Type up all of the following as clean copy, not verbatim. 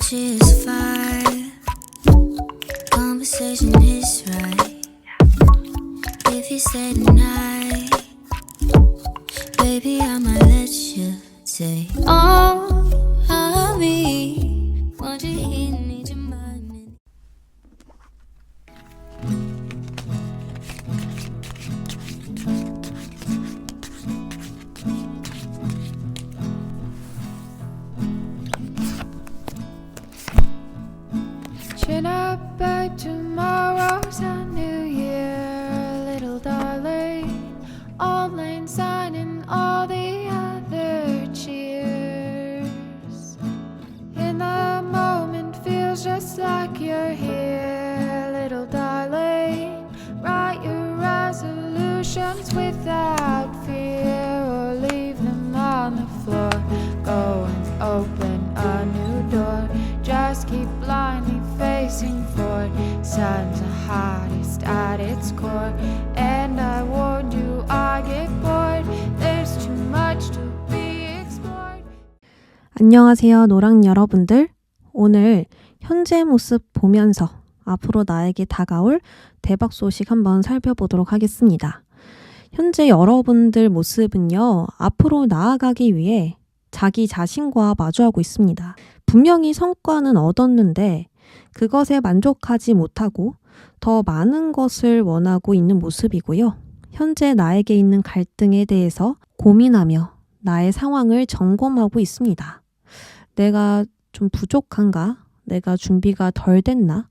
energy is fire. Conversation is right. If you stay tonight, baby, I might let you say all of me. Want you here, need your mind. Chin up, babe, tomorrow's a new year, little darling. Old Lane Sign and all the other cheers. In the moment feels just like you're here, little darling. Write your resolutions without fear, or leave them on the floor. Go and open a new door. Just keep blindly facing forward. Sun's the hottest at its core, and I warned you I get bored. There's too much to be explored. 안녕하세요, 노랑 여러분들. 오늘 현재 모습 보면서 앞으로 나에게 다가올 대박 소식 한번 살펴보도록 하겠습니다. 현재 여러분들 모습은요, 앞으로 나아가기 위해 자기 자신과 마주하고 있습니다. 분명히 성과는 얻었는데 그것에 만족하지 못하고 더 많은 것을 원하고 있는 모습이고요. 현재 나에게 있는 갈등에 대해서 고민하며 나의 상황을 점검하고 있습니다. 내가 좀 부족한가? 내가 준비가 덜 됐나?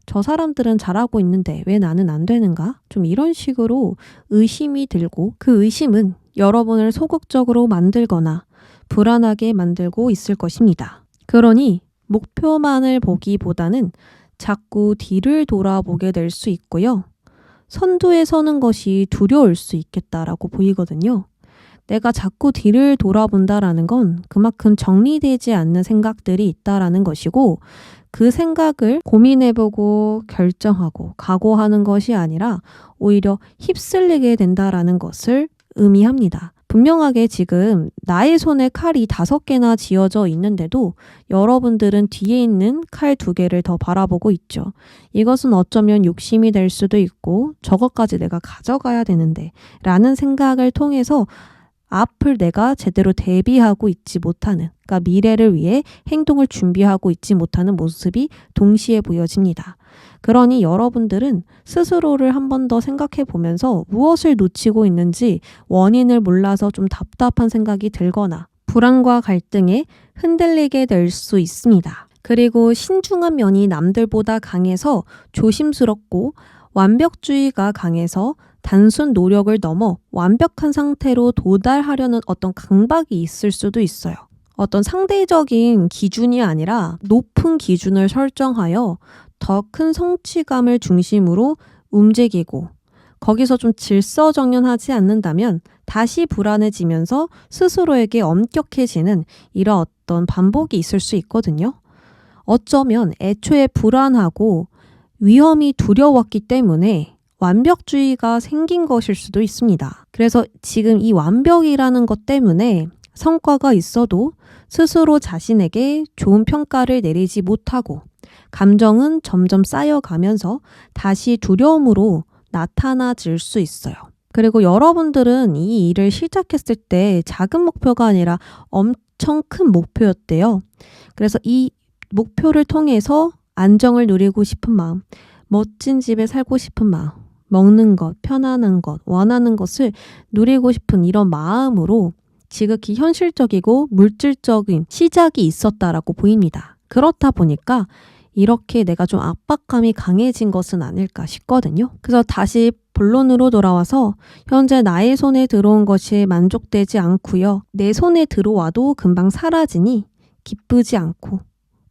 저 사람들은 잘하고 있는데 왜 나는 안 되는가? 좀 이런 식으로 의심이 들고, 그 의심은 여러분을 소극적으로 만들거나 불안하게 만들고 있을 것입니다. 그러니 목표만을 보기보다는 자꾸 뒤를 돌아보게 될 수 있고요. 선두에 서는 것이 두려울 수 있겠다라고 보이거든요. 내가 자꾸 뒤를 돌아본다라는 건 그만큼 정리되지 않는 생각들이 있다라는 것이고, 그 생각을 고민해보고 결정하고 각오하는 것이 아니라 오히려 휩쓸리게 된다라는 것을 의미합니다. 분명하게 지금 나의 손에 칼이 5개나 쥐어져 있는데도 여러분들은 뒤에 있는 칼 2개를 더 바라보고 있죠. 이것은 어쩌면 욕심이 될 수도 있고, 저것까지 내가 가져가야 되는데 라는 생각을 통해서 앞을 내가 제대로 대비하고 있지 못하는, 그러니까 미래를 위해 행동을 준비하고 있지 못하는 모습이 동시에 보여집니다. 그러니 여러분들은 스스로를 한 번 더 생각해 보면서 무엇을 놓치고 있는지 원인을 몰라서 좀 답답한 생각이 들거나 불안과 갈등에 흔들리게 될 수 있습니다. 그리고 신중한 면이 남들보다 강해서 조심스럽고, 완벽주의가 강해서 단순 노력을 넘어 완벽한 상태로 도달하려는 어떤 강박이 있을 수도 있어요. 어떤 상대적인 기준이 아니라 높은 기준을 설정하여 더 큰 성취감을 중심으로 움직이고, 거기서 좀 질서정연하지 않는다면 다시 불안해지면서 스스로에게 엄격해지는 이런 어떤 반복이 있을 수 있거든요. 어쩌면 애초에 불안하고 위험이 두려웠기 때문에 완벽주의가 생긴 것일 수도 있습니다. 그래서 지금 이 완벽이라는 것 때문에 성과가 있어도 스스로 자신에게 좋은 평가를 내리지 못하고, 감정은 점점 쌓여가면서 다시 두려움으로 나타나질 수 있어요. 그리고 여러분들은 이 일을 시작했을 때 작은 목표가 아니라 엄청 큰 목표였대요. 그래서 이 목표를 통해서 안정을 누리고 싶은 마음, 멋진 집에 살고 싶은 마음, 먹는 것, 편안한 것, 원하는 것을 누리고 싶은 이런 마음으로 지극히 현실적이고 물질적인 시작이 있었다라고 보입니다. 그렇다 보니까 이렇게 내가 좀 압박감이 강해진 것은 아닐까 싶거든요. 그래서 다시 본론으로 돌아와서 현재 나의 손에 들어온 것이 만족되지 않고요. 내 손에 들어와도 금방 사라지니 기쁘지 않고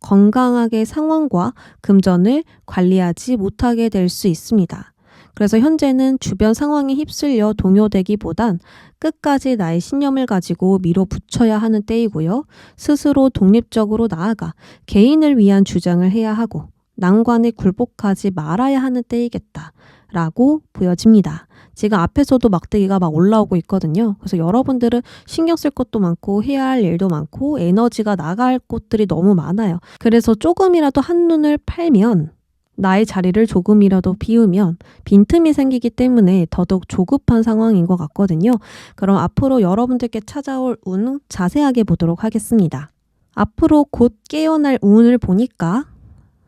건강하게 상황과 금전을 관리하지 못하게 될 수 있습니다. 그래서 현재는 주변 상황에 휩쓸려 동요되기보단 끝까지 나의 신념을 가지고 밀어붙여야 하는 때이고요. 스스로 독립적으로 나아가 개인을 위한 주장을 해야 하고 난관에 굴복하지 말아야 하는 때이겠다 라고 보여집니다. 지금 앞에서도 막대기가 막 올라오고 있거든요. 그래서 여러분들은 신경 쓸 것도 많고 해야 할 일도 많고 에너지가 나갈 곳들이 너무 많아요. 그래서 조금이라도 한눈을 팔면 나의 자리를 조금이라도 비우면 빈틈이 생기기 때문에 더더욱 조급한 상황인 것 같거든요. 그럼 앞으로 여러분들께 찾아올 운 자세하게 보도록 하겠습니다. 앞으로 곧 깨어날 운을 보니까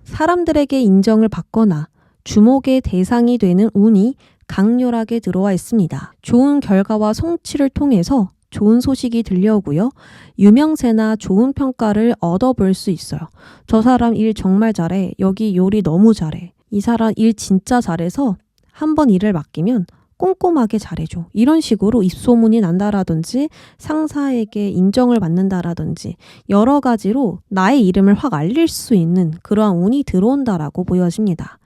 사람들에게 인정을 받거나 주목의 대상이 되는 운이 강렬하게 들어와 있습니다. 좋은 결과와 성취를 통해서 좋은 소식이 들려오고요. 유명세나 좋은 평가를 얻어볼 수 있어요. 저 사람 일 정말 잘해. 여기 요리 너무 잘해. 이 사람 일 진짜 잘해서 한번 일을 맡기면 꼼꼼하게 잘해줘. 이런 식으로 입소문이 난다라든지 상사에게 인정을 받는다라든지 여러 가지로 나의 이름을 확 알릴 수 있는 그러한 운이 들어온다라고 보여집니다.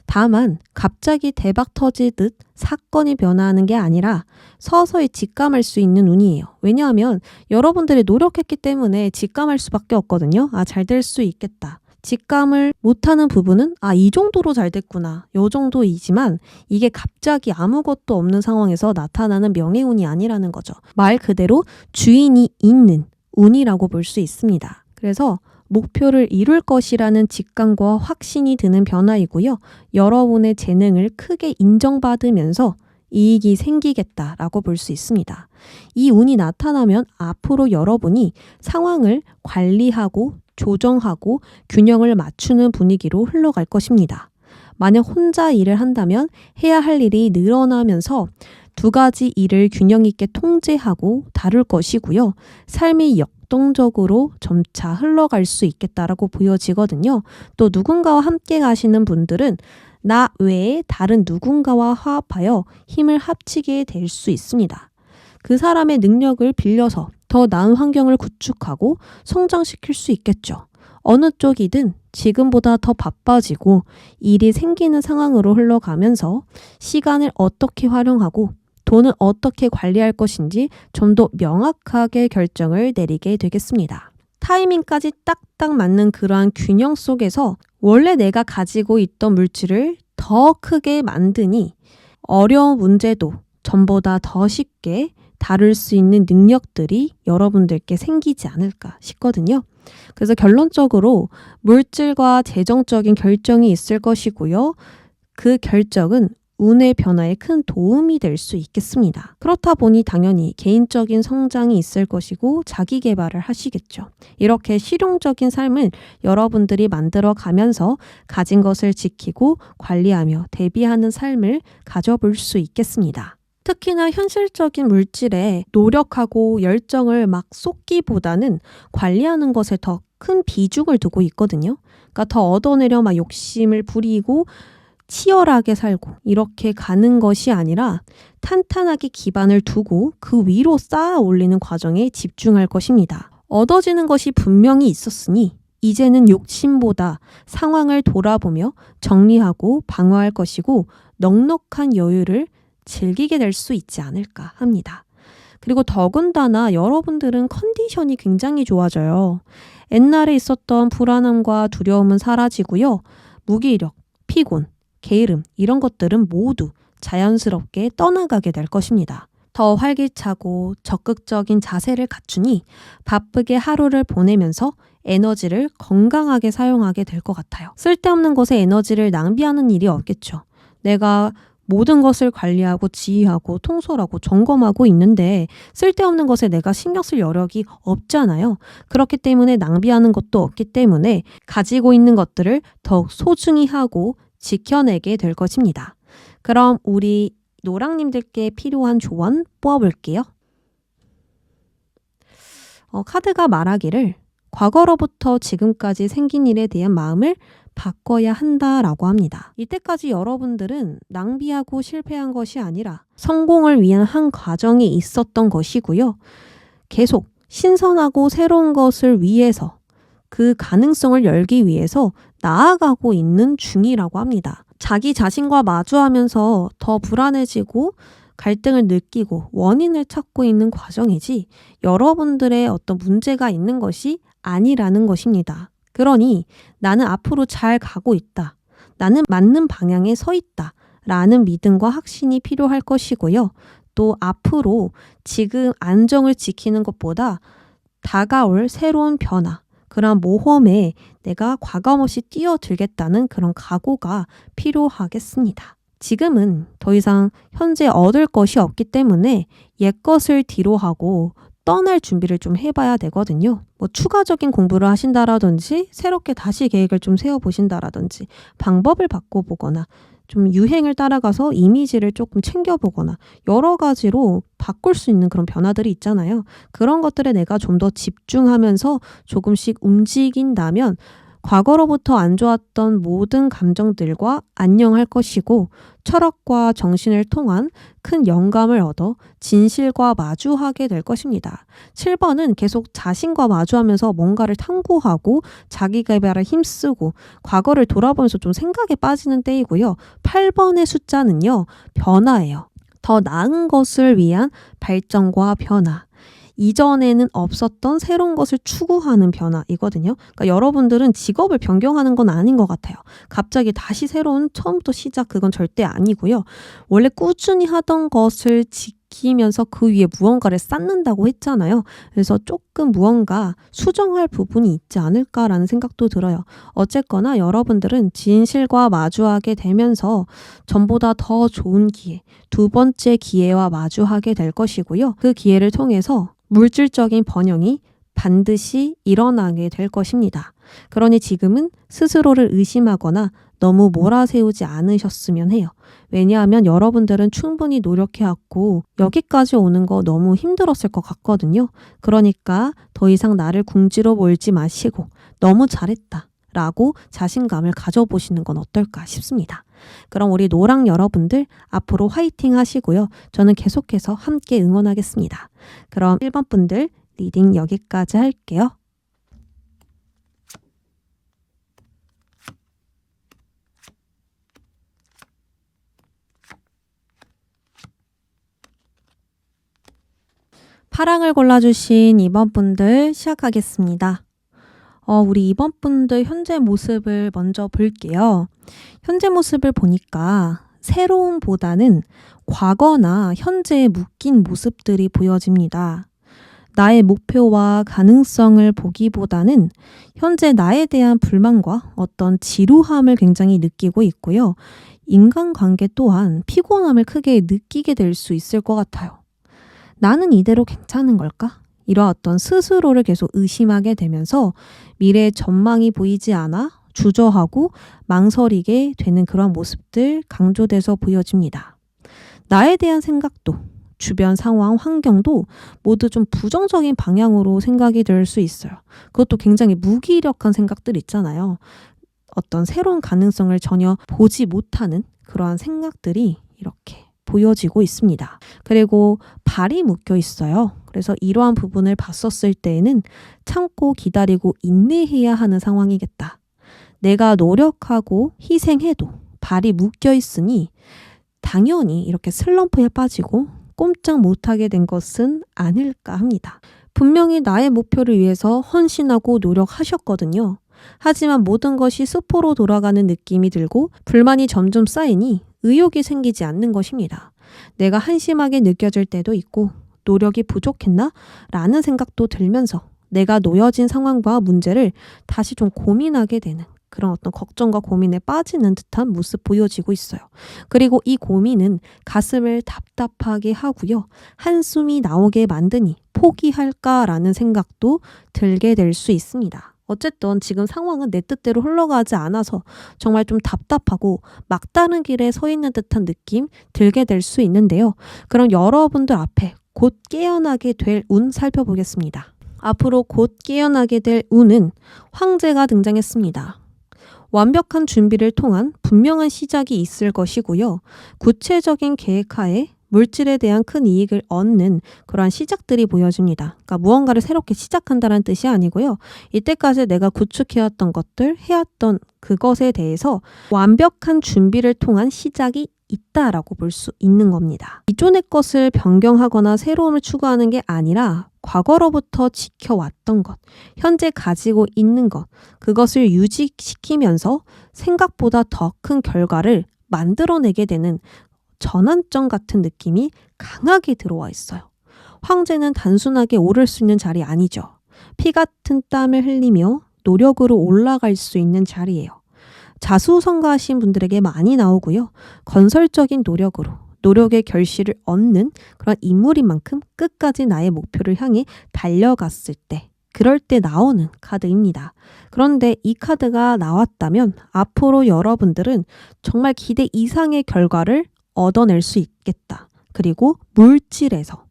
다만 갑자기 대박 터지듯 사건이 변화하는 게 아니라 서서히 직감할 수 있는 운이에요. 왜냐하면 여러분들이 노력했기 때문에 직감할 수밖에 없거든요. 잘 될 수 있겠다. 직감을 못하는 부분은 이 정도로 잘 됐구나. 요 정도이지만 이게 갑자기 아무것도 없는 상황에서 나타나는 명예운이 아니라는 거죠. 말 그대로 주인이 있는 운이라고 볼 수 있습니다. 그래서 목표를 이룰 것이라는 직감과 확신이 드는 변화이고요. 여러분의 재능을 크게 인정받으면서 이익이 생기겠다라고 볼 수 있습니다. 이 운이 나타나면 앞으로 여러분이 상황을 관리하고 조정하고 균형을 맞추는 분위기로 흘러갈 것입니다. 만약 혼자 일을 한다면 해야 할 일이 늘어나면서 두 가지 일을 균형 있게 통제하고 다룰 것이고요. 삶이 역동적으로 점차 흘러갈 수 있겠다라고 보여지거든요. 또 누군가와 함께 가시는 분들은 나 외에 다른 누군가와 화합하여 힘을 합치게 될 수 있습니다. 그 사람의 능력을 빌려서 더 나은 환경을 구축하고 성장시킬 수 있겠죠. 어느 쪽이든 지금보다 더 바빠지고 일이 생기는 상황으로 흘러가면서 시간을 어떻게 활용하고 돈을 어떻게 관리할 것인지 좀 더 명확하게 결정을 내리게 되겠습니다. 타이밍까지 딱딱 맞는 그러한 균형 속에서 원래 내가 가지고 있던 물질을 더 크게 만드니 어려운 문제도 전보다 더 쉽게 다룰 수 있는 능력들이 여러분들께 생기지 않을까 싶거든요. 그래서 결론적으로 물질과 재정적인 결정이 있을 것이고요. 그 결정은 운의 변화에 큰 도움이 될 수 있겠습니다. 그렇다 보니 당연히 개인적인 성장이 있을 것이고 자기 개발을 하시겠죠. 이렇게 실용적인 삶을 여러분들이 만들어 가면서 가진 것을 지키고 관리하며 대비하는 삶을 가져볼 수 있겠습니다. 특히나 현실적인 물질에 노력하고 열정을 막 쏟기보다는 관리하는 것에 더 큰 비중을 두고 있거든요. 그러니까 더 얻어내려 막 욕심을 부리고 치열하게 살고 이렇게 가는 것이 아니라 탄탄하게 기반을 두고 그 위로 쌓아 올리는 과정에 집중할 것입니다. 얻어지는 것이 분명히 있었으니 이제는 욕심보다 상황을 돌아보며 정리하고 방어할 것이고 넉넉한 여유를 즐기게 될 수 있지 않을까 합니다. 그리고 더군다나 여러분들은 컨디션이 굉장히 좋아져요. 옛날에 있었던 불안함과 두려움은 사라지고요. 무기력, 피곤, 게으름 이런 것들은 모두 자연스럽게 떠나가게 될 것입니다. 더 활기차고 적극적인 자세를 갖추니 바쁘게 하루를 보내면서 에너지를 건강하게 사용하게 될 것 같아요. 쓸데없는 것에 에너지를 낭비하는 일이 없겠죠. 내가 모든 것을 관리하고 지휘하고 통솔하고 점검하고 있는데 쓸데없는 것에 내가 신경 쓸 여력이 없잖아요. 그렇기 때문에 낭비하는 것도 없기 때문에 가지고 있는 것들을 더욱 소중히 하고 지켜내게 될 것입니다. 그럼 우리 노랑님들께 필요한 조언 뽑아볼게요. 카드가 말하기를 과거로부터 지금까지 생긴 일에 대한 마음을 바꿔야 한다라고 합니다. 이때까지 여러분들은 낭비하고 실패한 것이 아니라 성공을 위한 한 과정이 있었던 것이고요. 계속 신선하고 새로운 것을 위해서 그 가능성을 열기 위해서 나아가고 있는 중이라고 합니다. 자기 자신과 마주하면서 더 불안해지고 갈등을 느끼고 원인을 찾고 있는 과정이지 여러분들의 어떤 문제가 있는 것이 아니라는 것입니다. 그러니 나는 앞으로 잘 가고 있다. 나는 맞는 방향에 서 있다. 라는 믿음과 확신이 필요할 것이고요. 또 앞으로 지금 안정을 지키는 것보다 다가올 새로운 변화, 그런 모험에 내가 과감없이 뛰어들겠다는 그런 각오가 필요하겠습니다. 지금은 더 이상 현재 얻을 것이 없기 때문에 옛것을 뒤로 하고 떠날 준비를 좀 해봐야 되거든요. 뭐 추가적인 공부를 하신다라든지 새롭게 다시 계획을 좀 세워보신다라든지 방법을 바꿔보거나 좀 유행을 따라가서 이미지를 조금 챙겨보거나 여러 가지로 바꿀 수 있는 그런 변화들이 있잖아요. 그런 것들에 내가 좀 더 집중하면서 조금씩 움직인다면 과거로부터 안 좋았던 모든 감정들과 안녕할 것이고 철학과 정신을 통한 큰 영감을 얻어 진실과 마주하게 될 것입니다. 7번은 계속 자신과 마주하면서 뭔가를 탐구하고 자기 개발에 힘쓰고 과거를 돌아보면서 좀 생각에 빠지는 때이고요. 8번의 숫자는요, 변화예요. 더 나은 것을 위한 발전과 변화. 이전에는 없었던 새로운 것을 추구하는 변화이거든요. 그러니까 여러분들은 직업을 변경하는 건 아닌 것 같아요. 갑자기 다시 새로운 처음부터 시작, 그건 절대 아니고요. 원래 꾸준히 하던 것을 지키면서 그 위에 무언가를 쌓는다고 했잖아요. 그래서 조금 무언가 수정할 부분이 있지 않을까라는 생각도 들어요. 어쨌거나 여러분들은 진실과 마주하게 되면서 전보다 더 좋은 기회, 두 번째 기회와 마주하게 될 것이고요. 그 기회를 통해서 물질적인 번영이 반드시 일어나게 될 것입니다. 그러니 지금은 스스로를 의심하거나 너무 몰아세우지 않으셨으면 해요. 왜냐하면 여러분들은 충분히 노력해왔고 여기까지 오는 거 너무 힘들었을 것 같거든요. 그러니까 더 이상 나를 궁지로 몰지 마시고 너무 잘했다 라고 자신감을 가져보시는 건 어떨까 싶습니다. 그럼 우리 노랑 여러분들 앞으로 화이팅 하시고요. 저는 계속해서 함께 응원하겠습니다. 그럼 1번 분들 리딩 여기까지 할게요. 파랑을 골라주신 2번 분들 시작하겠습니다. 우리 2번 분들 현재 모습을 먼저 볼게요. 현재 모습을 보니까 새로움보다는 과거나 현재에 묶인 모습들이 보여집니다. 나의 목표와 가능성을 보기보다는 현재 나에 대한 불만과 어떤 지루함을 굉장히 느끼고 있고요. 인간관계 또한 피곤함을 크게 느끼게 될 수 있을 것 같아요. 나는 이대로 괜찮은 걸까? 이런 어떤 스스로를 계속 의심하게 되면서 미래의 전망이 보이지 않아 주저하고 망설이게 되는 그런 모습들 강조돼서 보여집니다. 나에 대한 생각도 주변 상황, 환경도 모두 좀 부정적인 방향으로 생각이 될 수 있어요. 그것도 굉장히 무기력한 생각들 있잖아요. 어떤 새로운 가능성을 전혀 보지 못하는 그러한 생각들이 이렇게 보여지고 있습니다. 그리고 발이 묶여 있어요. 그래서 이러한 부분을 봤었을 때에는 참고 기다리고 인내해야 하는 상황이겠다. 내가 노력하고 희생해도 발이 묶여 있으니 당연히 이렇게 슬럼프에 빠지고 꼼짝 못하게 된 것은 아닐까 합니다. 분명히 나의 목표를 위해서 헌신하고 노력하셨거든요. 하지만 모든 것이 수포로 돌아가는 느낌이 들고 불만이 점점 쌓이니 의욕이 생기지 않는 것입니다. 내가 한심하게 느껴질 때도 있고 노력이 부족했나? 라는 생각도 들면서 내가 놓여진 상황과 문제를 다시 좀 고민하게 되는 그런 어떤 걱정과 고민에 빠지는 듯한 모습 보여지고 있어요. 그리고 이 고민은 가슴을 답답하게 하고요. 한숨이 나오게 만드니 포기할까라는 생각도 들게 될 수 있습니다. 어쨌든 지금 상황은 내 뜻대로 흘러가지 않아서 정말 좀 답답하고 막다른 길에 서 있는 듯한 느낌 들게 될 수 있는데요. 그럼 여러분들 앞에 곧 깨어나게 될 운 살펴보겠습니다. 앞으로 곧 깨어나게 될 운은 황제가 등장했습니다. 완벽한 준비를 통한 분명한 시작이 있을 것이고요. 구체적인 계획하에 물질에 대한 큰 이익을 얻는 그러한 시작들이 보여집니다. 그러니까 무언가를 새롭게 시작한다는 뜻이 아니고요. 이때까지 내가 구축해왔던 것들, 해왔던 그것에 대해서 완벽한 준비를 통한 시작이 있다라고 볼 수 있는 겁니다. 기존의 것을 변경하거나 새로움을 추구하는 게 아니라 과거로부터 지켜왔던 것, 현재 가지고 있는 것, 그것을 유지시키면서 생각보다 더 큰 결과를 만들어내게 되는 전환점 같은 느낌이 강하게 들어와 있어요. 황제는 단순하게 오를 수 있는 자리 아니죠. 피 같은 땀을 흘리며 노력으로 올라갈 수 있는 자리예요. 자수성가하신 분들에게 많이 나오고요. 건설적인 노력으로 노력의 결실을 얻는 그런 인물인 만큼 끝까지 나의 목표를 향해 달려갔을 때, 그럴 때 나오는 카드입니다. 그런데 이 카드가 나왔다면 앞으로 여러분들은 정말 기대 이상의 결과를 얻어낼 수 있겠다. 그리고 물질에서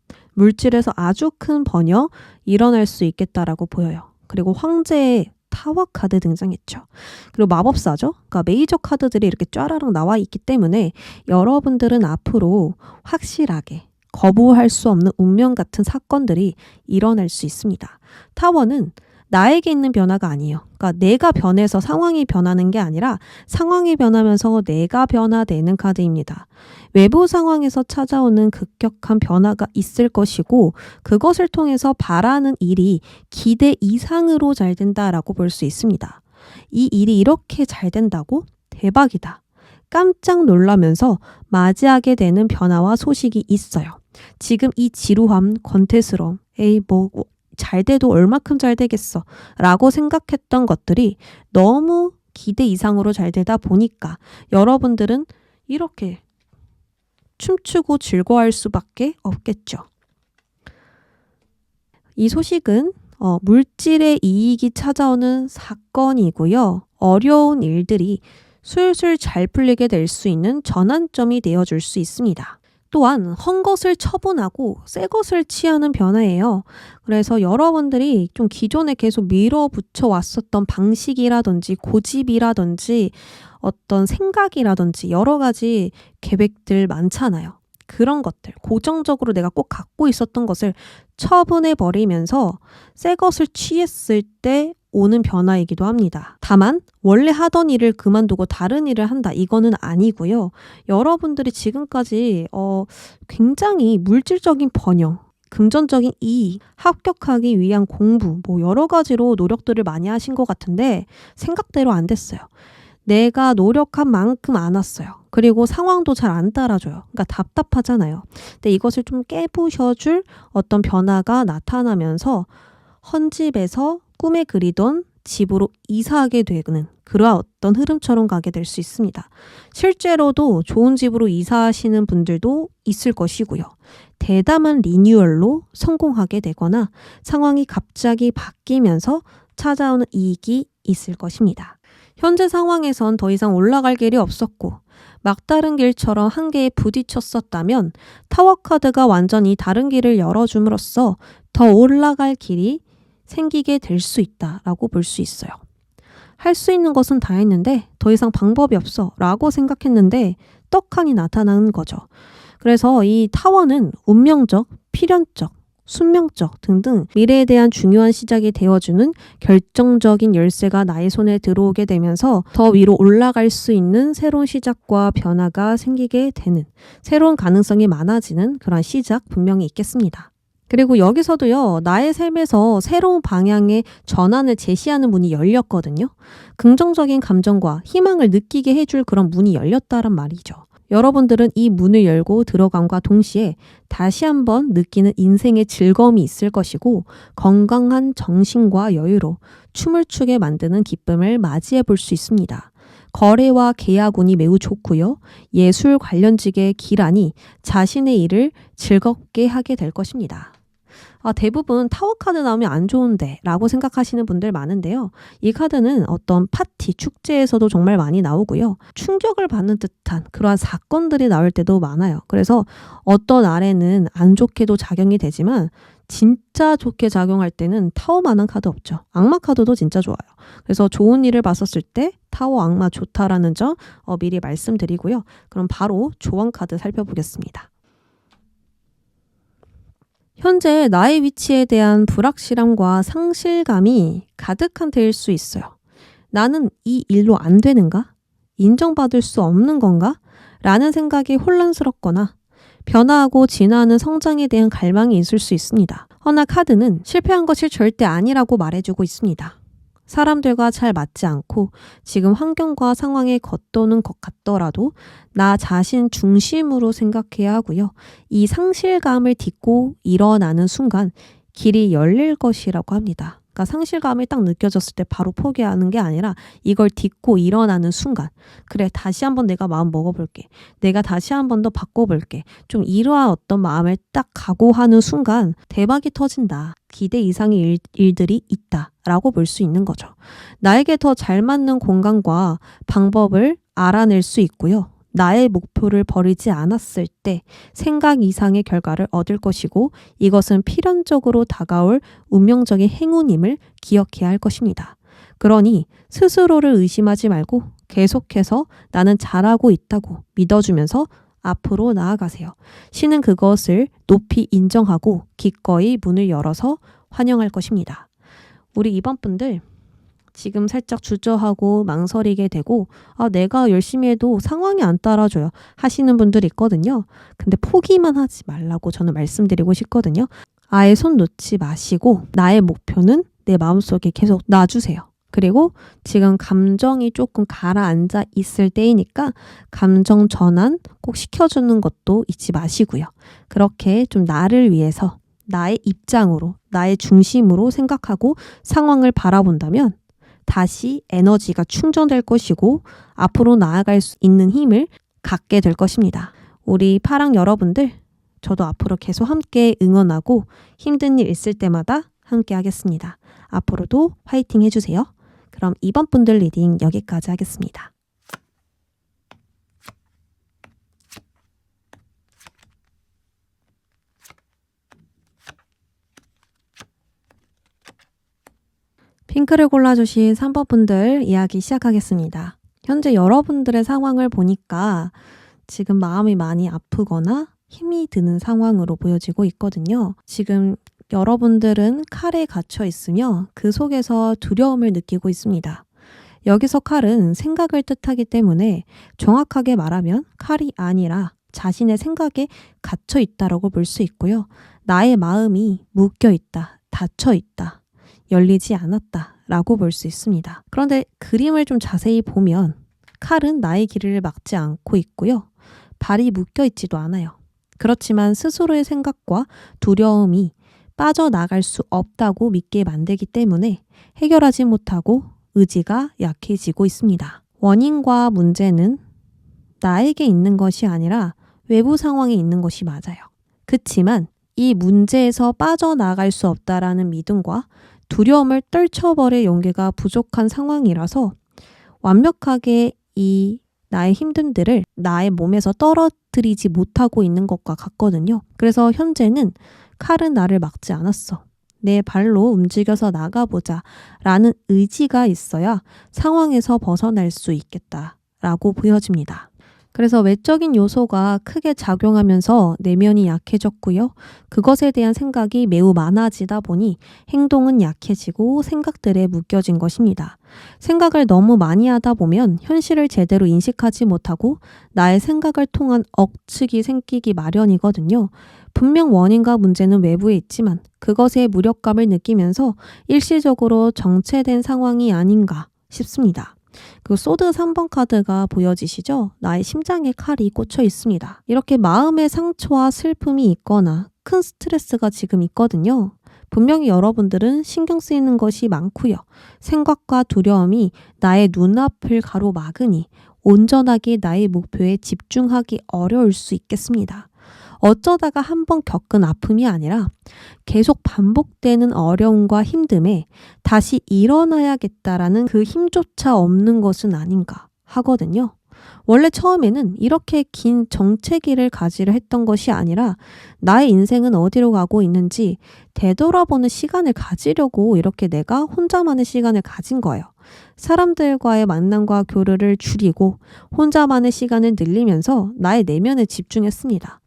아주 큰 번영 일어날 수 있겠다라고 보여요. 그리고 황제의 타워 카드 등장했죠. 그리고 마법사죠. 그러니까 메이저 카드들이 이렇게 쫘라락 나와 있기 때문에 여러분들은 앞으로 확실하게 거부할 수 없는 운명 같은 사건들이 일어날 수 있습니다. 타워는 나에게 있는 변화가 아니에요. 그러니까 내가 변해서 상황이 변하는 게 아니라 상황이 변하면서 내가 변화되는 카드입니다. 외부 상황에서 찾아오는 급격한 변화가 있을 것이고 그것을 통해서 바라는 일이 기대 이상으로 잘 된다라고 볼 수 있습니다. 이 일이 이렇게 잘 된다고? 대박이다. 깜짝 놀라면서 맞이하게 되는 변화와 소식이 있어요. 지금 이 지루함, 권태스러움, 잘 돼도 얼마큼 잘 되겠어 라고 생각했던 것들이 너무 기대 이상으로 잘 되다 보니까 여러분들은 이렇게 춤추고 즐거워할 수밖에 없겠죠. 이 소식은 물질의 이익이 찾아오는 사건이고요. 어려운 일들이 술술 잘 풀리게 될 수 있는 전환점이 되어줄 수 있습니다. 또한 헌 것을 처분하고 새 것을 취하는 변화예요. 그래서 여러분들이 좀 기존에 계속 밀어붙여 왔었던 방식이라든지 고집이라든지 어떤 생각이라든지 여러 가지 계획들 많잖아요. 그런 것들, 고정적으로 내가 꼭 갖고 있었던 것을 처분해버리면서 새 것을 취했을 때 오는 변화이기도 합니다. 다만 원래 하던 일을 그만두고 다른 일을 한다, 이거는 아니고요. 여러분들이 지금까지 굉장히 물질적인 번영, 금전적인 이익, 합격하기 위한 공부, 여러 가지로 노력들을 많이 하신 것 같은데 생각대로 안 됐어요. 내가 노력한 만큼 안 왔어요. 그리고 상황도 잘 안 따라줘요. 그러니까 답답하잖아요. 근데 이것을 좀 깨부셔줄 어떤 변화가 나타나면서 헌 집에서 꿈에 그리던 집으로 이사하게 되는 그러한 어떤 흐름처럼 가게 될 수 있습니다. 실제로도 좋은 집으로 이사하시는 분들도 있을 것이고요. 대담한 리뉴얼로 성공하게 되거나 상황이 갑자기 바뀌면서 찾아오는 이익이 있을 것입니다. 현재 상황에선 더 이상 올라갈 길이 없었고 막다른 길처럼 한계에 부딪혔었다면 타워 카드가 완전히 다른 길을 열어줌으로써 더 올라갈 길이 생기게 될 수 있다라고 볼 수 있어요. 할 수 있는 것은 다 했는데 더 이상 방법이 없어 라고 생각했는데 떡하니 나타나는 거죠. 그래서 이 타워는 운명적, 필연적, 숙명적 등등 미래에 대한 중요한 시작이 되어주는 결정적인 열쇠가 나의 손에 들어오게 되면서 더 위로 올라갈 수 있는 새로운 시작과 변화가 생기게 되는, 새로운 가능성이 많아지는 그런 시작 분명히 있겠습니다. 그리고 여기서도요, 나의 삶에서 새로운 방향의 전환을 제시하는 문이 열렸거든요. 긍정적인 감정과 희망을 느끼게 해줄 그런 문이 열렸다란 말이죠. 여러분들은 이 문을 열고 들어감과 동시에 다시 한번 느끼는 인생의 즐거움이 있을 것이고 건강한 정신과 여유로 춤을 추게 만드는 기쁨을 맞이해 볼 수 있습니다. 거래와 계약운이 매우 좋고요. 예술 관련직의 기란이 자신의 일을 즐겁게 하게 될 것입니다. 대부분 타워 카드 나오면 안 좋은데 라고 생각하시는 분들 많은데요. 이 카드는 어떤 파티, 축제에서도 정말 많이 나오고요. 충격을 받는 듯한 그러한 사건들이 나올 때도 많아요. 그래서 어떤 날에는 안 좋게도 작용이 되지만 진짜 좋게 작용할 때는 타워만한 카드 없죠. 악마 카드도 진짜 좋아요. 그래서 좋은 일을 봤었을 때 타워 악마 좋다라는 점 미리 말씀드리고요. 그럼 바로 조언 카드 살펴보겠습니다. 현재 나의 위치에 대한 불확실함과 상실감이 가득한 때일 수 있어요. 나는 이 일로 안 되는가? 인정받을 수 없는 건가? 라는 생각이 혼란스럽거나 변화하고 진화하는 성장에 대한 갈망이 있을 수 있습니다. 허나 카드는 실패한 것이 절대 아니라고 말해주고 있습니다. 사람들과 잘 맞지 않고 지금 환경과 상황에 겉도는 것 같더라도 나 자신 중심으로 생각해야 하고요. 이 상실감을 딛고 일어나는 순간 길이 열릴 것이라고 합니다. 그러니까 상실감이 딱 느껴졌을 때 바로 포기하는 게 아니라 이걸 딛고 일어나는 순간, 그래, 다시 한번 내가 마음 먹어볼게. 내가 다시 한 번 더 바꿔볼게. 좀 이러한 어떤 마음을 딱 각오하는 순간 대박이 터진다. 기대 이상의 일들이 있다라고 볼 수 있는 거죠. 나에게 더 잘 맞는 공간과 방법을 알아낼 수 있고요. 나의 목표를 버리지 않았을 때 생각 이상의 결과를 얻을 것이고, 이것은 필연적으로 다가올 운명적인 행운임을 기억해야 할 것입니다. 그러니 스스로를 의심하지 말고 계속해서 나는 잘하고 있다고 믿어주면서 앞으로 나아가세요. 신은 그것을 높이 인정하고 기꺼이 문을 열어서 환영할 것입니다. 우리 이번 분들 지금 살짝 주저하고 망설이게 되고 내가 열심히 해도 상황이 안 따라줘요 하시는 분들이 있거든요. 근데 포기만 하지 말라고 저는 말씀드리고 싶거든요. 아예 손 놓지 마시고 나의 목표는 내 마음속에 계속 놔주세요. 그리고 지금 감정이 조금 가라앉아 있을 때이니까 감정 전환 꼭 시켜주는 것도 잊지 마시고요. 그렇게 좀 나를 위해서 나의 입장으로, 나의 중심으로 생각하고 상황을 바라본다면 다시 에너지가 충전될 것이고 앞으로 나아갈 수 있는 힘을 갖게 될 것입니다. 우리 파랑 여러분들, 저도 앞으로 계속 함께 응원하고 힘든 일 있을 때마다 함께 하겠습니다. 앞으로도 화이팅 해주세요. 그럼 이번 분들 리딩 여기까지 하겠습니다. 핑크를 골라주신 3번 분들 이야기 시작하겠습니다. 현재 여러분들의 상황을 보니까 지금 마음이 많이 아프거나 힘이 드는 상황으로 보여지고 있거든요. 지금 여러분들은 칼에 갇혀 있으며 그 속에서 두려움을 느끼고 있습니다. 여기서 칼은 생각을 뜻하기 때문에 정확하게 말하면 칼이 아니라 자신의 생각에 갇혀 있다라고 볼 수 있고요. 나의 마음이 묶여 있다, 닫혀 있다, 열리지 않았다 라고 볼 수 있습니다. 그런데 그림을 좀 자세히 보면 칼은 나의 길을 막지 않고 있고요. 발이 묶여 있지도 않아요. 그렇지만 스스로의 생각과 두려움이 빠져나갈 수 없다고 믿게 만들기 때문에 해결하지 못하고 의지가 약해지고 있습니다. 원인과 문제는 나에게 있는 것이 아니라 외부 상황에 있는 것이 맞아요. 그치만 이 문제에서 빠져나갈 수 없다라는 믿음과 두려움을 떨쳐버릴 용기가 부족한 상황이라서 완벽하게 이 나의 힘듦들을 나의 몸에서 떨어뜨리지 못하고 있는 것과 같거든요. 그래서 현재는 칼은 나를 막지 않았어. 내 발로 움직여서 나가보자 라는 의지가 있어야 상황에서 벗어날 수 있겠다라고 보여집니다. 그래서 외적인 요소가 크게 작용하면서 내면이 약해졌고요. 그것에 대한 생각이 매우 많아지다 보니 행동은 약해지고 생각들에 묶여진 것입니다. 생각을 너무 많이 하다 보면 현실을 제대로 인식하지 못하고 나의 생각을 통한 억측이 생기기 마련이거든요. 분명 원인과 문제는 외부에 있지만 그것에 무력감을 느끼면서 일시적으로 정체된 상황이 아닌가 싶습니다. 그 소드 3번 카드가 보여지시죠? 나의 심장에 칼이 꽂혀 있습니다. 이렇게 마음의 상처와 슬픔이 있거나 큰 스트레스가 지금 있거든요. 분명히 여러분들은 신경 쓰이는 것이 많고요. 생각과 두려움이 나의 눈앞을 가로막으니 온전하게 나의 목표에 집중하기 어려울 수 있겠습니다. 어쩌다가 한번 겪은 아픔이 아니라 계속 반복되는 어려움과 힘듦에 다시 일어나야겠다라는 그 힘조차 없는 것은 아닌가 하거든요. 원래 처음에는 이렇게 긴 정체기를 가지려 했던 것이 아니라 나의 인생은 어디로 가고 있는지 되돌아보는 시간을 가지려고 이렇게 내가 혼자만의 시간을 가진 거예요. 사람들과의 만남과 교류를 줄이고 혼자만의 시간을 늘리면서 나의 내면에 집중했습니다.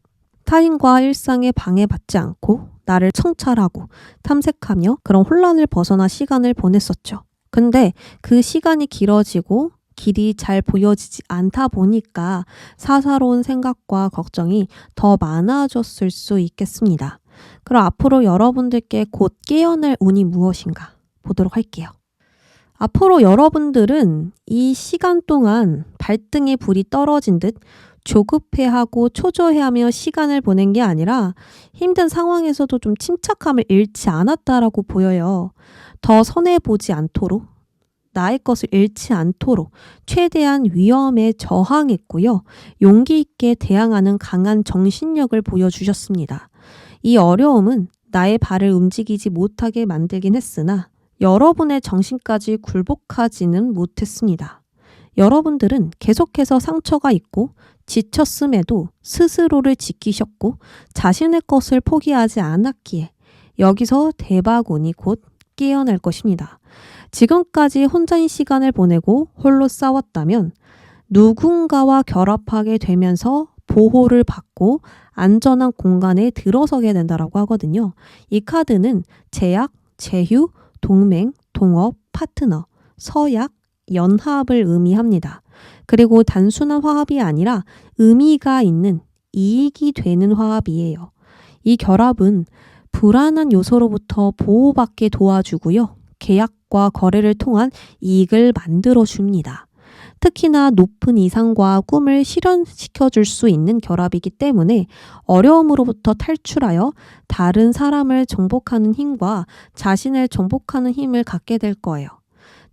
타인과 일상에 방해받지 않고 나를 성찰하고 탐색하며 그런 혼란을 벗어나 시간을 보냈었죠. 근데 그 시간이 길어지고 길이 잘 보여지지 않다 보니까 사사로운 생각과 걱정이 더 많아졌을 수 있겠습니다. 그럼 앞으로 여러분들께 곧 깨어날 운이 무엇인가 보도록 할게요. 앞으로 여러분들은 이 시간 동안 발등에 불이 떨어진 듯 조급해하고 초조해하며 시간을 보낸 게 아니라 힘든 상황에서도 좀 침착함을 잃지 않았다라고 보여요. 더 손해보지 않도록, 나의 것을 잃지 않도록 최대한 위험에 저항했고요. 용기 있게 대항하는 강한 정신력을 보여주셨습니다. 이 어려움은 나의 발을 움직이지 못하게 만들긴 했으나 여러분의 정신까지 굴복하지는 못했습니다. 여러분들은 계속해서 상처가 있고 지쳤음에도 스스로를 지키셨고 자신의 것을 포기하지 않았기에 여기서 대박운이 곧 깨어날 것입니다. 지금까지 혼자인 시간을 보내고 홀로 싸웠다면 누군가와 결합하게 되면서 보호를 받고 안전한 공간에 들어서게 된다라고 하거든요. 이 카드는 제약, 제휴, 동맹, 동업, 파트너, 서약, 연합을 의미합니다. 그리고 단순한 화합이 아니라 의미가 있는 이익이 되는 화합이에요. 이 결합은 불안한 요소로부터 보호받게 도와주고요. 계약과 거래를 통한 이익을 만들어줍니다. 특히나 높은 이상과 꿈을 실현시켜 줄 수 있는 결합이기 때문에 어려움으로부터 탈출하여 다른 사람을 정복하는 힘과 자신을 정복하는 힘을 갖게 될 거예요.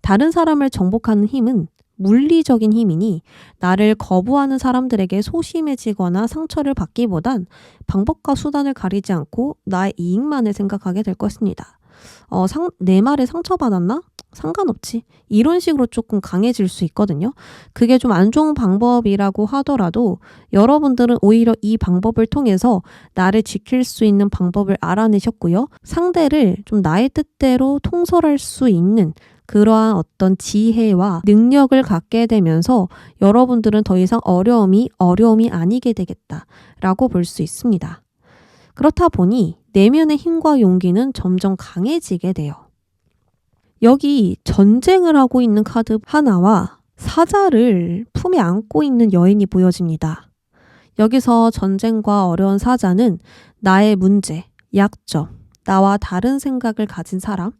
다른 사람을 정복하는 힘은 물리적인 힘이니 나를 거부하는 사람들에게 소심해지거나 상처를 받기보단 방법과 수단을 가리지 않고 나의 이익만을 생각하게 될 것입니다. 내 말에 상처받았나? 상관없지. 이런 식으로 조금 강해질 수 있거든요. 그게 좀 안 좋은 방법이라고 하더라도 여러분들은 오히려 이 방법을 통해서 나를 지킬 수 있는 방법을 알아내셨고요. 상대를 좀 나의 뜻대로 통솔할 수 있는 그러한 어떤 지혜와 능력을 갖게 되면서 여러분들은 더 이상 어려움이 아니게 되겠다라고 볼 수 있습니다. 그렇다 보니 내면의 힘과 용기는 점점 강해지게 돼요. 여기 전쟁을 하고 있는 카드 하나와 사자를 품에 안고 있는 여인이 보여집니다. 여기서 전쟁과 어려운 사자는 나의 문제, 약점, 나와 다른 생각을 가진 사람,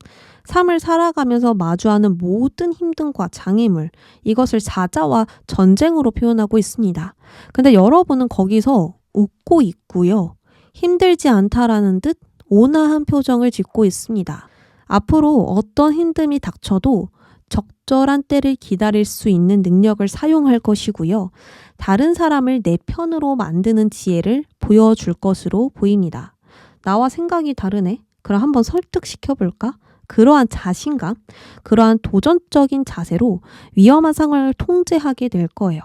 삶을 살아가면서 마주하는 모든 힘듦과 장애물, 이것을 사자와 전쟁으로 표현하고 있습니다. 근데 여러분은 거기서 웃고 있고요. 힘들지 않다라는 듯 온화한 표정을 짓고 있습니다. 앞으로 어떤 힘듦이 닥쳐도 적절한 때를 기다릴 수 있는 능력을 사용할 것이고요. 다른 사람을 내 편으로 만드는 지혜를 보여줄 것으로 보입니다. 나와 생각이 다르네? 그럼 한번 설득시켜볼까? 그러한 자신감, 그러한 도전적인 자세로 위험한 상황을 통제하게 될 거예요.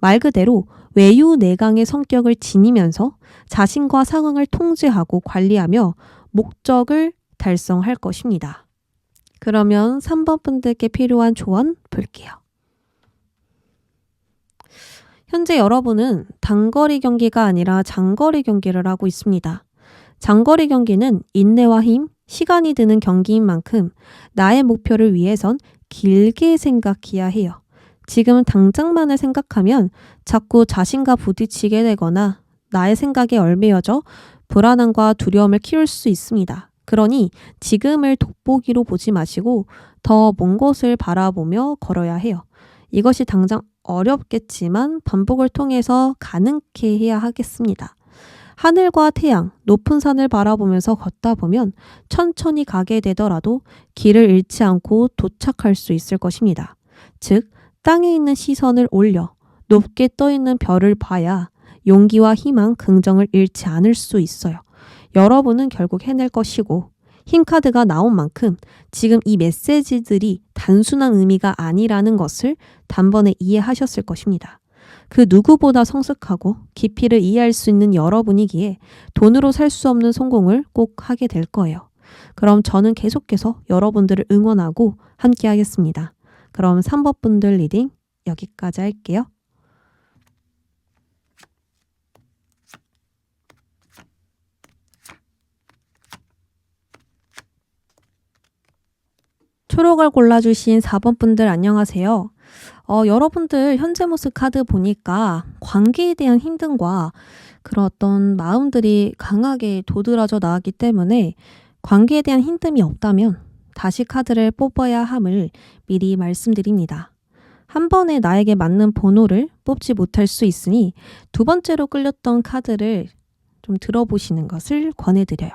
말 그대로 외유내강의 성격을 지니면서 자신과 상황을 통제하고 관리하며 목적을 달성할 것입니다. 그러면 3번 분들께 필요한 조언 볼게요. 현재 여러분은 단거리 경기가 아니라 장거리 경기를 하고 있습니다. 장거리 경기는 인내와 힘, 시간이 드는 경기인 만큼 나의 목표를 위해선 길게 생각해야 해요. 지금 당장만을 생각하면 자꾸 자신과 부딪히게 되거나 나의 생각에 얽매여져 불안함과 두려움을 키울 수 있습니다. 그러니 지금을 돋보기로 보지 마시고 더 먼 곳을 바라보며 걸어야 해요. 이것이 당장 어렵겠지만 반복을 통해서 가능케 해야 하겠습니다. 하늘과 태양, 높은 산을 바라보면서 걷다 보면 천천히 가게 되더라도 길을 잃지 않고 도착할 수 있을 것입니다. 즉, 땅에 있는 시선을 올려 높게 떠 있는 별을 봐야 용기와 희망, 긍정을 잃지 않을 수 있어요. 여러분은 결국 해낼 것이고 힘 카드가 나온 만큼 지금 이 메시지들이 단순한 의미가 아니라는 것을 단번에 이해하셨을 것입니다. 그 누구보다 성숙하고 깊이를 이해할 수 있는 여러분이기에 돈으로 살 수 없는 성공을 꼭 하게 될 거예요. 그럼 저는 계속해서 여러분들을 응원하고 함께 하겠습니다. 그럼 3번 분들 리딩 여기까지 할게요. 초록을 골라주신 4번 분들 안녕하세요. 여러분들 현재 모습 카드 보니까 관계에 대한 힘듦과 그런 어떤 마음들이 강하게 도드라져 나왔기 때문에 관계에 대한 힘듦이 없다면 다시 카드를 뽑아야 함을 미리 말씀드립니다. 한 번에 나에게 맞는 번호를 뽑지 못할 수 있으니 두 번째로 끌렸던 카드를 좀 들어보시는 것을 권해드려요.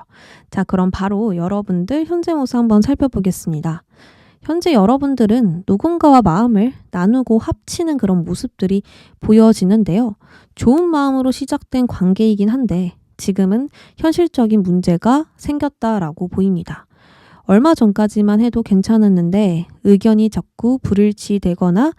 자, 그럼 바로 여러분들 현재 모습 한번 살펴보겠습니다. 현재 여러분들은 누군가와 마음을 나누고 합치는 그런 모습들이 보여지는데요. 좋은 마음으로 시작된 관계이긴 한데 지금은 현실적인 문제가 생겼다라고 보입니다. 얼마 전까지만 해도 괜찮았는데 의견이 자꾸 불일치되거나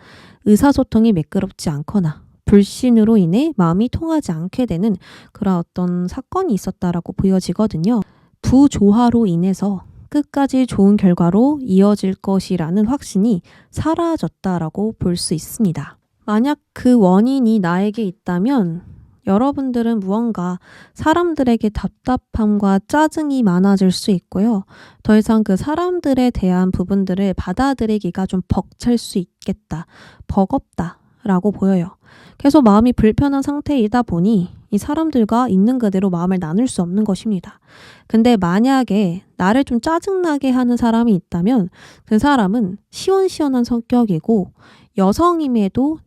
의사소통이 매끄럽지 않거나 불신으로 인해 마음이 통하지 않게 되는 그런 어떤 사건이 있었다라고 보여지거든요. 부조화로 인해서 끝까지 좋은 결과로 이어질 것이라는 확신이 사라졌다라고 볼 수 있습니다. 만약 그 원인이 나에게 있다면 여러분들은 무언가 사람들에게 답답함과 짜증이 많아질 수 있고요. 더 이상 그 사람들에 대한 부분들을 받아들이기가 좀 벅찰 수 있겠다, 버겁다라고 보여요. 계속 마음이 불편한 상태이다 보니 이 사람들과 있는 그대로 마음을 나눌 수 없는 것입니다. 근데 만약에 나를 좀 짜증나게 하는 사람이 있다면 그 사람은 시원시원한 성격이고 여성임에도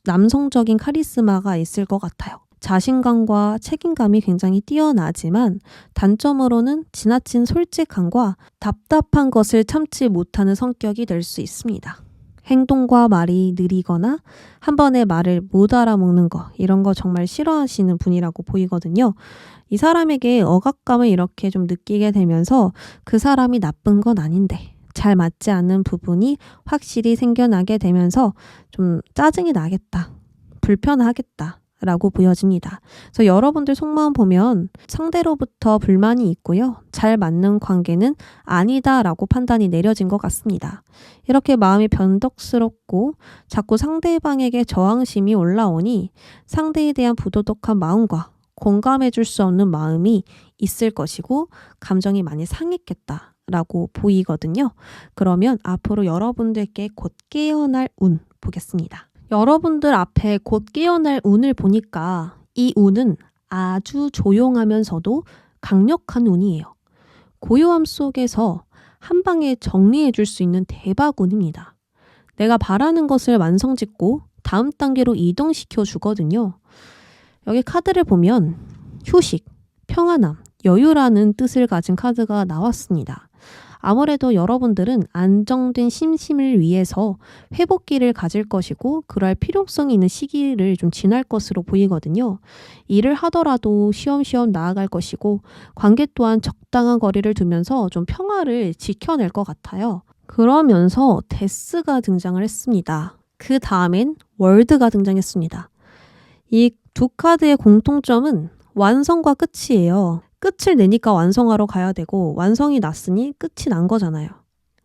남성적인 카리스마가 있을 것 같아요. 자신감과 책임감이 굉장히 뛰어나지만 단점으로는 지나친 솔직함과 답답한 것을 참지 못하는 성격이 될 수 있습니다. 행동과 말이 느리거나 한 번에 말을 못 알아먹는 거, 이런 거 정말 싫어하시는 분이라고 보이거든요. 이 사람에게 억압감을 이렇게 좀 느끼게 되면서 그 사람이 나쁜 건 아닌데 잘 맞지 않는 부분이 확실히 생겨나게 되면서 좀 짜증이 나겠다, 불편하겠다 라고 보여집니다. 그래서 여러분들 속마음 보면 상대로부터 불만이 있고요. 잘 맞는 관계는 아니다 라고 판단이 내려진 것 같습니다. 이렇게 마음이 변덕스럽고 자꾸 상대방에게 저항심이 올라오니 상대에 대한 부도덕한 마음과 공감해 줄 수 없는 마음이 있을 것이고 감정이 많이 상했겠다 라고 보이거든요. 그러면 앞으로 여러분들께 곧 깨어날 운 보겠습니다. 여러분들 앞에 곧 깨어날 운을 보니까 이 운은 아주 조용하면서도 강력한 운이에요. 고요함 속에서 한 방에 정리해 줄 수 있는 대박 운입니다. 내가 바라는 것을 완성짓고 다음 단계로 이동시켜 주거든요. 여기 카드를 보면 휴식, 평안함, 여유라는 뜻을 가진 카드가 나왔습니다. 아무래도 여러분들은 안정된 심심을 위해서 회복기를 가질 것이고 그럴 필요성이 있는 시기를 좀 지날 것으로 보이거든요. 일을 하더라도 쉬엄쉬엄 나아갈 것이고 관계 또한 적당한 거리를 두면서 좀 평화를 지켜낼 것 같아요. 그러면서 데스가 등장을 했습니다. 그 다음엔 월드가 등장했습니다. 이 두 카드의 공통점은 완성과 끝이에요. 끝을 내니까 완성하러 가야 되고 완성이 났으니 끝이 난 거잖아요.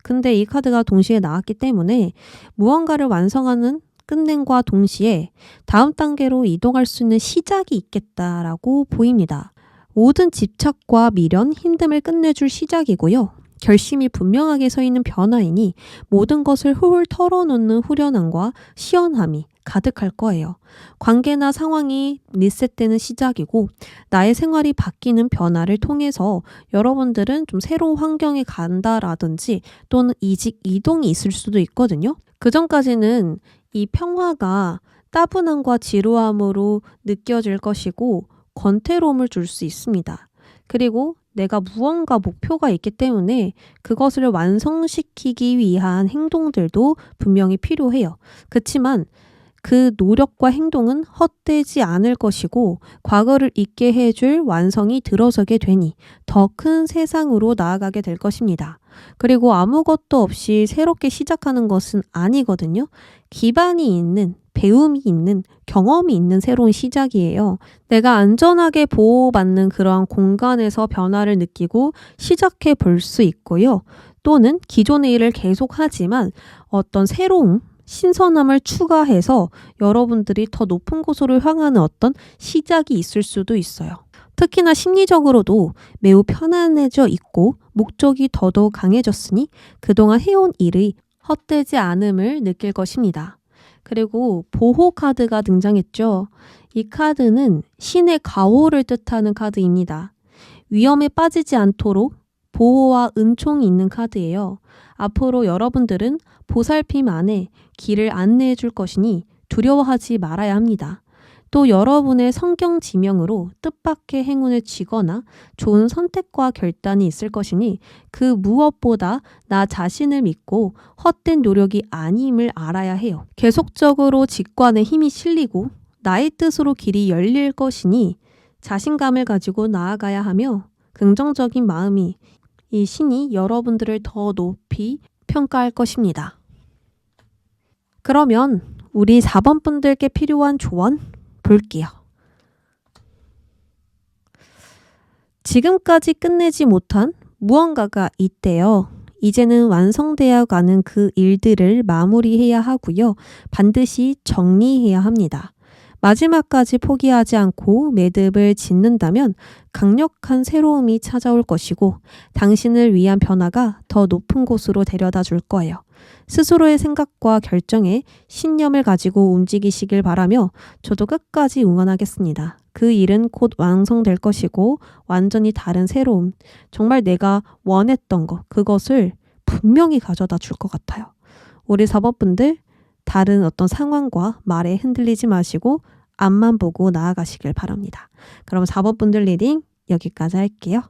근데 이 카드가 동시에 나왔기 때문에 무언가를 완성하는 끝냄과 동시에 다음 단계로 이동할 수 있는 시작이 있겠다라고 보입니다. 모든 집착과 미련, 힘듦을 끝내줄 시작이고요. 결심이 분명하게 서 있는 변화이니 모든 것을 훌훌 털어놓는 후련함과 시원함이 가득할 거예요. 관계나 상황이 리셋되는 시작이고 나의 생활이 바뀌는 변화를 통해서 여러분들은 좀 새로운 환경에 간다라든지 또는 이직, 이동이 있을 수도 있거든요. 그전까지는 이 평화가 따분함과 지루함으로 느껴질 것이고 권태로움을 줄 수 있습니다. 그리고 내가 무언가 목표가 있기 때문에 그것을 완성시키기 위한 행동들도 분명히 필요해요. 그렇지만 그 노력과 행동은 헛되지 않을 것이고 과거를 잊게 해줄 완성이 들어서게 되니 더 큰 세상으로 나아가게 될 것입니다. 그리고 아무것도 없이 새롭게 시작하는 것은 아니거든요. 기반이 있는, 배움이 있는, 경험이 있는 새로운 시작이에요. 내가 안전하게 보호받는 그러한 공간에서 변화를 느끼고 시작해 볼 수 있고요. 또는 기존의 일을 계속하지만 어떤 새로운 신선함을 추가해서 여러분들이 더 높은 곳으로 향하는 어떤 시작이 있을 수도 있어요. 특히나 심리적으로도 매우 편안해져 있고 목적이 더더욱 강해졌으니 그동안 해온 일이 헛되지 않음을 느낄 것입니다. 그리고 보호 카드가 등장했죠. 이 카드는 신의 가호를 뜻하는 카드입니다. 위험에 빠지지 않도록 보호와 은총이 있는 카드예요. 앞으로 여러분들은 보살핌 안에 길을 안내해 줄 것이니 두려워하지 말아야 합니다. 또 여러분의 성경 지명으로 뜻밖의 행운을 쥐거나 좋은 선택과 결단이 있을 것이니 그 무엇보다 나 자신을 믿고 헛된 노력이 아님을 알아야 해요. 계속적으로 직관에 힘이 실리고 나의 뜻으로 길이 열릴 것이니 자신감을 가지고 나아가야 하며 긍정적인 마음이 이 신이 여러분들을 더 높이 평가할 것입니다. 그러면 우리 4번 분들께 필요한 조언 볼게요. 지금까지 끝내지 못한 무언가가 있대요. 이제는 완성되어 가는 그 일들을 마무리해야 하고요. 반드시 정리해야 합니다. 마지막까지 포기하지 않고 매듭을 짓는다면 강력한 새로움이 찾아올 것이고 당신을 위한 변화가 더 높은 곳으로 데려다 줄 거예요. 스스로의 생각과 결정에 신념을 가지고 움직이시길 바라며 저도 끝까지 응원하겠습니다. 그 일은 곧 완성될 것이고 완전히 다른 새로움, 정말 내가 원했던 것, 그것을 분명히 가져다 줄 것 같아요. 우리 4번 분들 다른 어떤 상황과 말에 흔들리지 마시고 앞만 보고 나아가시길 바랍니다. 그럼 4번 분들 리딩 여기까지 할게요.